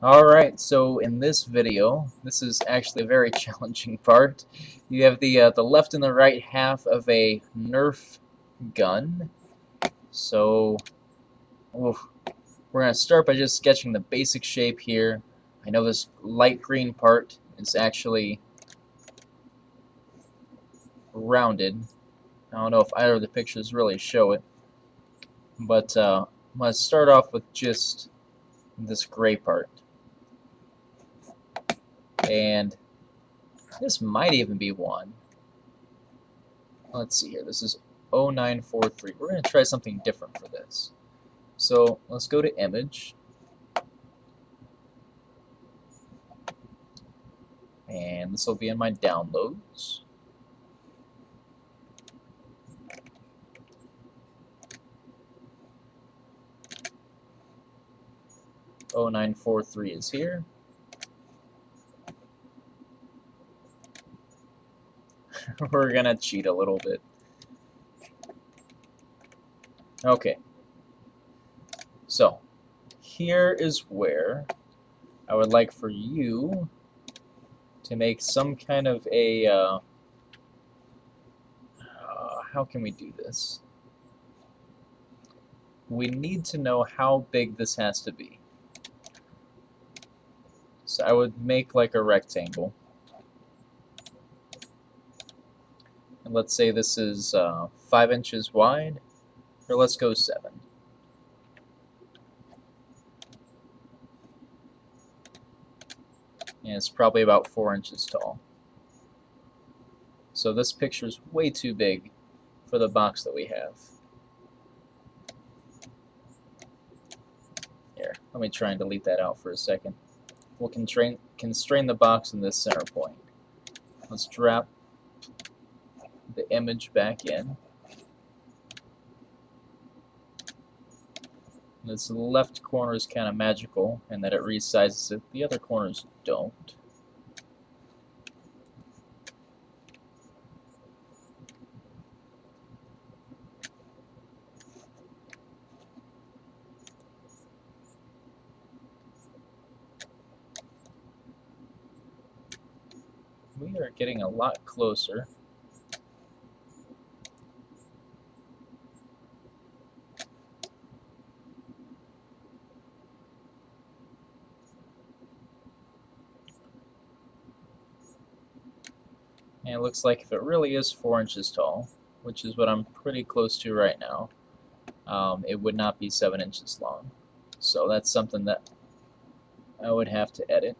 Alright, so in this video, this is actually a very challenging part. You have the left and the right half of a Nerf gun. So, oof, we're going to start by just sketching the basic shape here. I know this light green part is actually rounded. I don't know if either of the pictures really show it, but I'm going to start off with just this gray part. And this might even be one. Let's see here. This is 0943. We're going to try something different for this. So let's go to Image. And this will be in my downloads. .0943 is here. We're going to cheat a little bit. Okay. So, here is where I would like for you to make some kind of a, how can we do this? We need to know how big this has to be. So I would make like a rectangle. And let's say this is 5 inches wide, or let's go 7. And it's probably about 4 inches tall. So this picture is way too big for the box that we have. Here, let me try and delete that out for a second. We'll constrain the box in this center point. Let's drop the image back in. This left corner is kind of magical in that it resizes it. The other corners don't. We are getting a lot closer. And it looks like if it really is 4 inches tall, which is what I'm pretty close to right now, it would not be 7 inches long. So that's something that I would have to edit.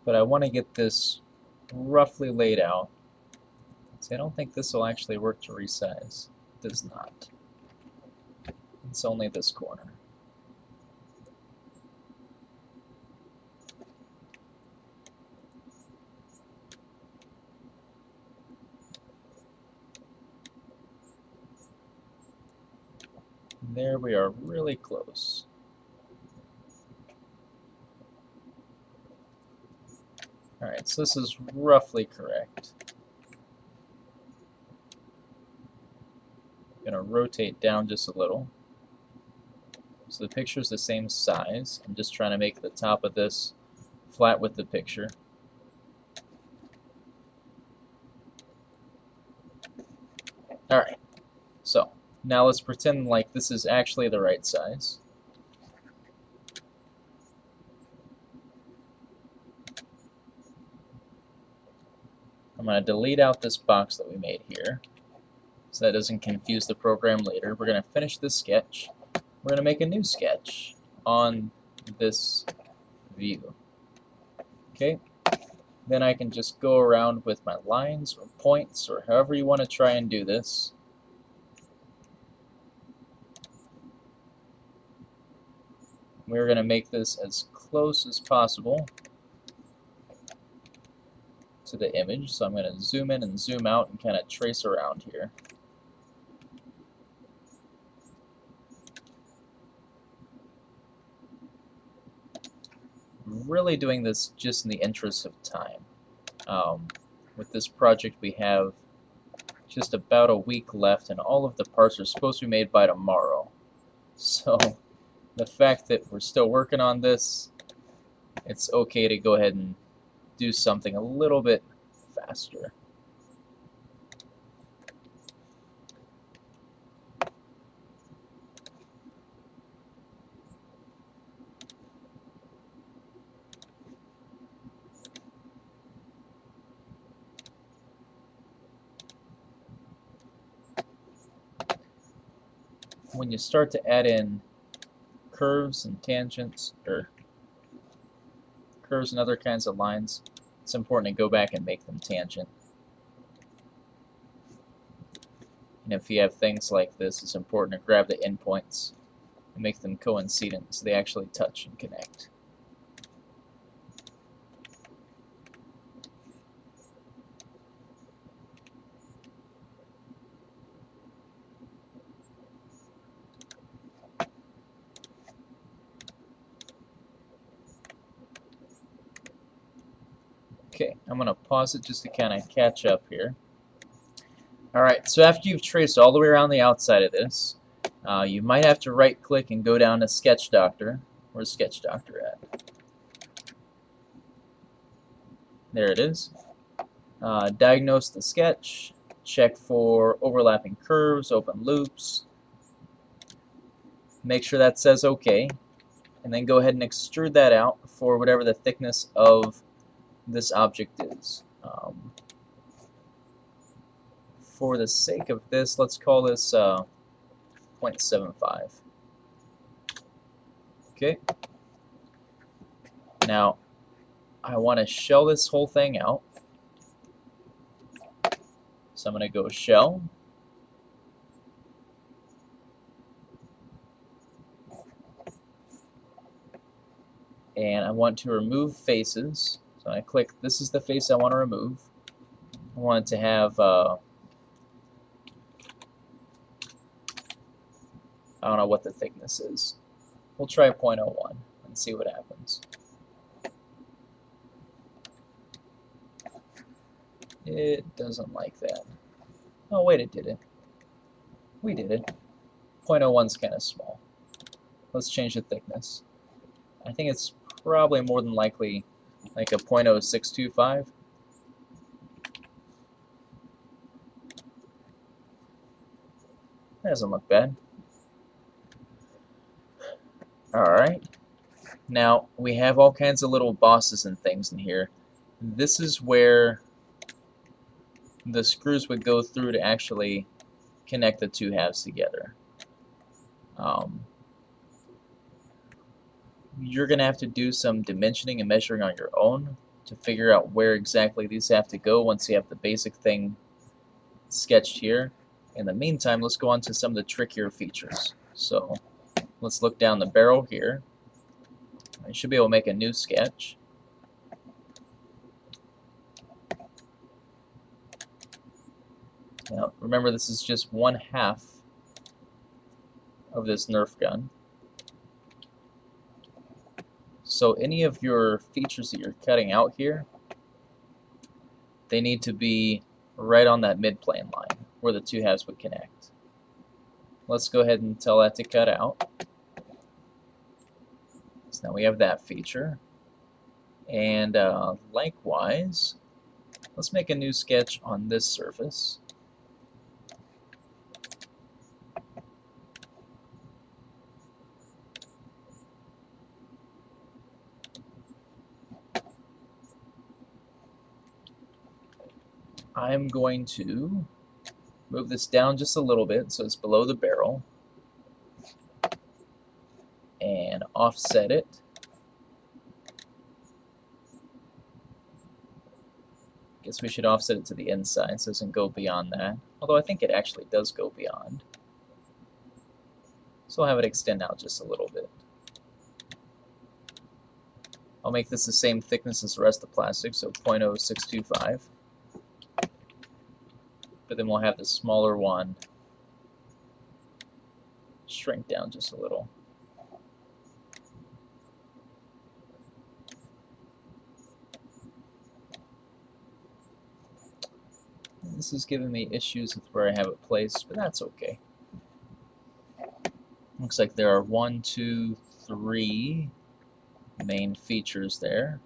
But I want to get this roughly laid out. See, I don't think this will actually work to resize. It does not. It's only this corner. And there we are, really close. Alright, so this is roughly correct. I'm going to rotate down just a little. So the picture is the same size. I'm just trying to make the top of this flat with the picture. Alright, so now let's pretend like this is actually the right size. I'm going to delete out this box that we made here so that doesn't confuse the program later. We're going to finish this sketch. We're going to make a new sketch on this view. Okay? Then I can just go around with my lines or points or however you want to try and do this. We're going to make this as close as possible to the image. So I'm going to zoom in and zoom out and kind of trace around here. really doing this just in the interest of time. With this project, we have just about a week left, and all of the parts are supposed to be made by tomorrow. So the fact that we're still working on this, it's okay to go ahead and do something a little bit faster. When you start to add in curves and tangents, or curves and other kinds of lines, it's important to go back and make them tangent. And if you have things like this, it's important to grab the endpoints and make them coincident so they actually touch and connect. Okay, I'm going to pause it just to kind of catch up here. Alright, so after you've traced all the way around the outside of this, you might have to right-click and go down to Sketch Doctor. Where's Sketch Doctor at? There it is. Diagnose the sketch, check for overlapping curves, open loops, make sure that says OK, and then go ahead and extrude that out for whatever the thickness of this object is. For the sake of this, let's call this 0.75. Okay. Now, I want to shell this whole thing out. So I'm going to go shell. And I want to remove faces. So I click, this is the face I want to remove. I want it to have, I don't know what the thickness is. We'll try 0.01 and see what happens. It doesn't like that. Oh wait, it did it. We did it. 0.01 is kind of small. Let's change the thickness. I think it's probably more than likely like a 0.0625. That doesn't look bad. Alright. Now, we have all kinds of little bosses and things in here. This is where the screws would go through to actually connect the two halves together. You're going to have to do some dimensioning and measuring on your own to figure out where exactly these have to go once you have the basic thing sketched here. In the meantime, let's go on to some of the trickier features. So let's look down the barrel here. I should be able to make a new sketch. Now, remember, this is just 1/2 of this Nerf gun. So any of your features that you're cutting out here, they need to be right on that midplane line where the two halves would connect. Let's go ahead and tell that to cut out. So now we have that feature. And likewise, let's make a new sketch on this surface. I'm going to move this down just a little bit so it's below the barrel and offset it. Guess we should offset it to the inside so it doesn't go beyond that, although I think it actually does go beyond. So I'll have it extend out just a little bit. I'll make this the same thickness as the rest of the plastic, so 0.0625. But then we'll have the smaller one shrink down just a little. This is giving me issues with where I have it placed, but that's okay. Looks like there are 1, 2, 3 main features there.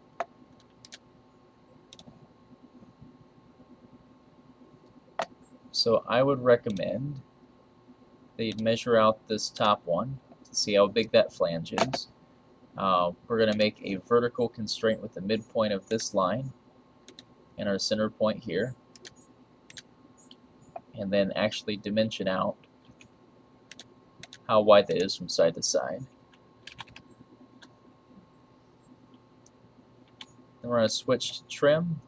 So I would recommend that you'd measure out this top one to see how big that flange is. We're going to make a vertical constraint with the midpoint of this line and our center point here, and then actually dimension out how wide that is from side to side. Then we're going to switch to trim.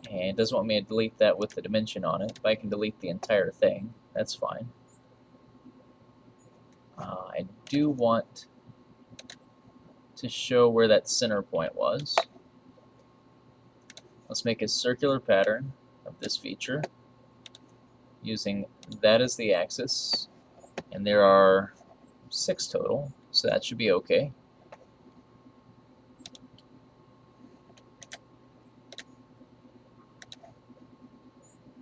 And it doesn't want me to delete that with the dimension on it, but I can delete the entire thing. That's fine. I do want to show where that center point was. Let's make a circular pattern of this feature using that as the axis, and there are 6 total, so that should be okay.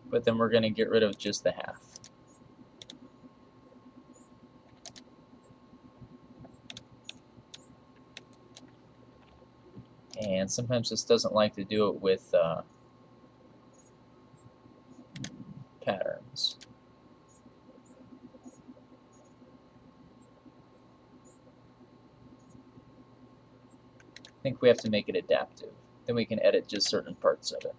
But then we're going to get rid of just the half. And sometimes this doesn't like to do it with patterns. I think we have to make it adaptive. Then we can edit just certain parts of it.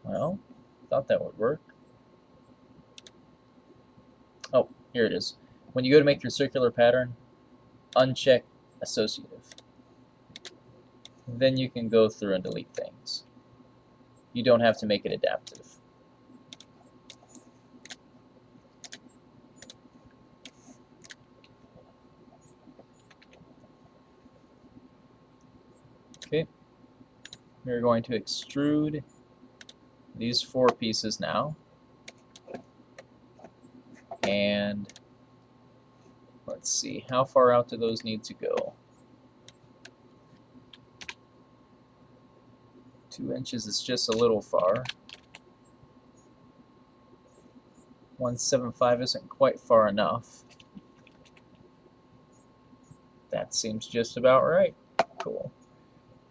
Well, thought that would work. Oh, here it is. When you go to make your circular pattern, uncheck associative. Then you can go through and delete things. You don't have to make it adaptive. Okay, we're going to extrude these 4 pieces now, and let's see, how far out do those need to go? 2 inches is just a little far. 175 isn't quite far enough. That seems just about right. Cool.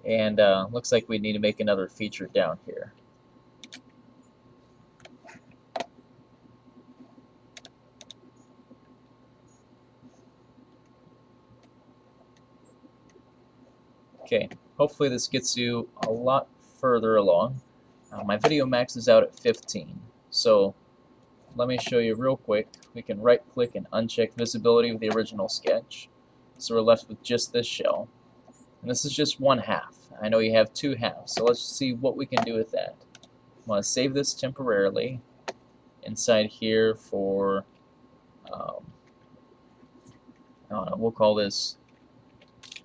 And looks like we need to make another feature down here. Okay, hopefully this gets you a lot further along. My video maxes out at 15, so let me show you real quick. We can right click and uncheck visibility of the original sketch, so we're left with just this shell. And this is just 1/2. I know you have 2 halves, so let's see what we can do with that. I'm going to save this temporarily inside here for, I don't know, we'll call this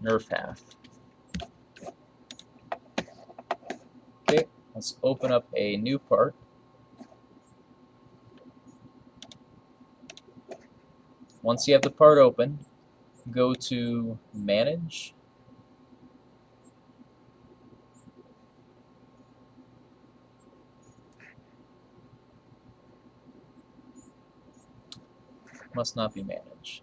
Nerf half. Okay, let's open up a new part. Once you have the part open, go to Manage, must not be managed.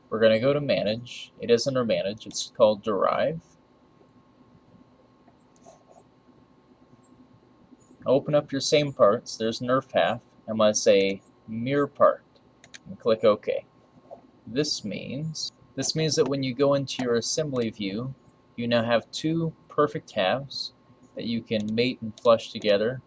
We're going to go to Manage. It is under Manage. It's called Derive. Open up your same parts. There's Nerf half. I'm going to say Mirror Part and click OK. This means that when you go into your assembly view, you now have 2 perfect halves that you can mate and flush together